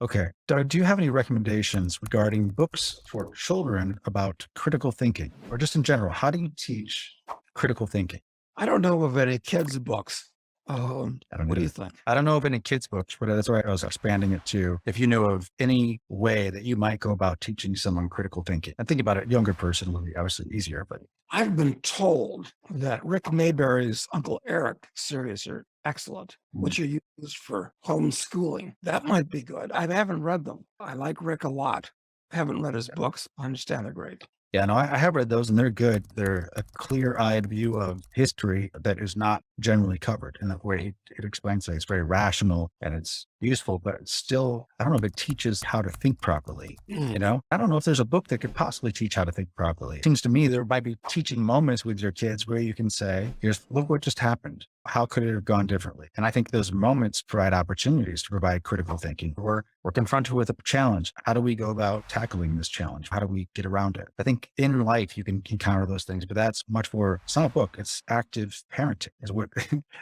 Okay. Do you have any recommendations regarding books for children about critical thinking or just in general? How do you teach critical thinking? I don't know of any kids' books. I don't What do you either. think? I don't know of any kids' books, but that's why I was expanding it to if you know of any way that you might go about teaching someone critical thinking. And think about it, younger person would be obviously easier, but I've been told that Rick Mayberry's Uncle Eric series are excellent, mm, which are used for homeschooling. That might be good. I haven't read them. I like Rick a lot. I haven't read his books. I understand they're great. yeah, no, I have read those and they're good. They're a clear-eyed view of history that is not generally covered. And the way it explains it, it's very rational and it's useful, but it's still, I don't know if it teaches how to think properly. Mm. I don't know if there's a book that could possibly teach how to think properly. It seems to me there might be teaching moments with your kids where you can say, here's, look what just happened. How could it have gone differently? And I think those moments provide opportunities to provide critical thinking. We're confronted with a challenge. How do we go about tackling this challenge? How do we get around it? I think in life you can encounter those things, but that's much more, it's not a book, it's active parenting is what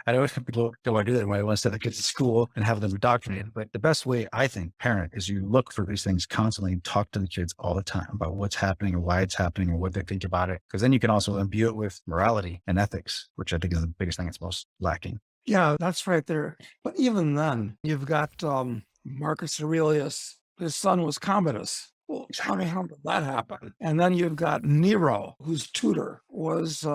I know people don't want to do that. I want to send the kids to school and have them indoctrinated. But the best way I think parent is you look for these things constantly and talk to the kids all the time about what's happening or why it's happening or what they think about it. Because then you can also imbue it with morality and ethics, which I think is the biggest thing that's most lacking. Yeah, that's right there. But even then, you've got Marcus Aurelius. His son was Commodus. Well, how did that happen? And then you've got Nero, whose tutor was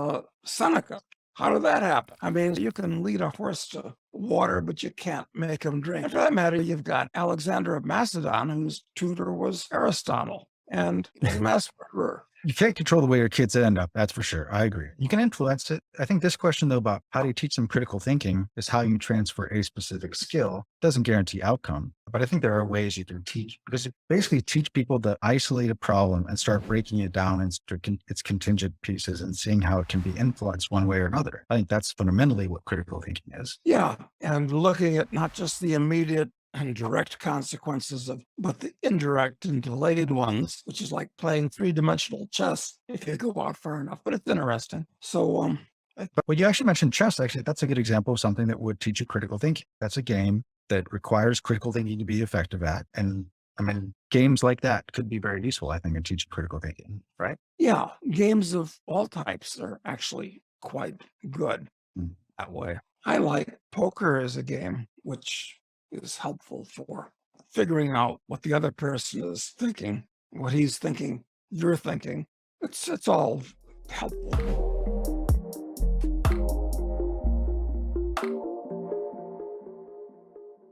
Seneca. How did that happen? I mean, you can lead a horse to water, but you can't make him drink. And for that matter, you've got Alexander of Macedon, whose tutor was Aristotle. And he was a massacrer. You can't control the way your kids end up. That's for sure. I agree. You can influence it. I think this question though about how do you teach them critical thinking is how you transfer a specific skill. Doesn't guarantee outcome, but I think there are ways you can teach because you basically teach people to isolate a problem and start breaking it down into its contingent pieces and seeing how it can be influenced one way or another. I think that's fundamentally what critical thinking is. Yeah. And looking at not just the immediate and direct consequences of, but the indirect and delayed ones, which is like playing three-dimensional chess if you go out far enough, but it's interesting. So, But when you actually mentioned chess, actually, that's a good example of something that would teach you critical thinking. That's a game that requires critical thinking to be effective at. And I mean, games like that could be very useful, I think, in teaching critical thinking, right? yeah, games of all types are actually quite good Mm. that way. I like poker as a game, which is helpful for figuring out what the other person is thinking, what he's thinking, you're thinking. It's all helpful.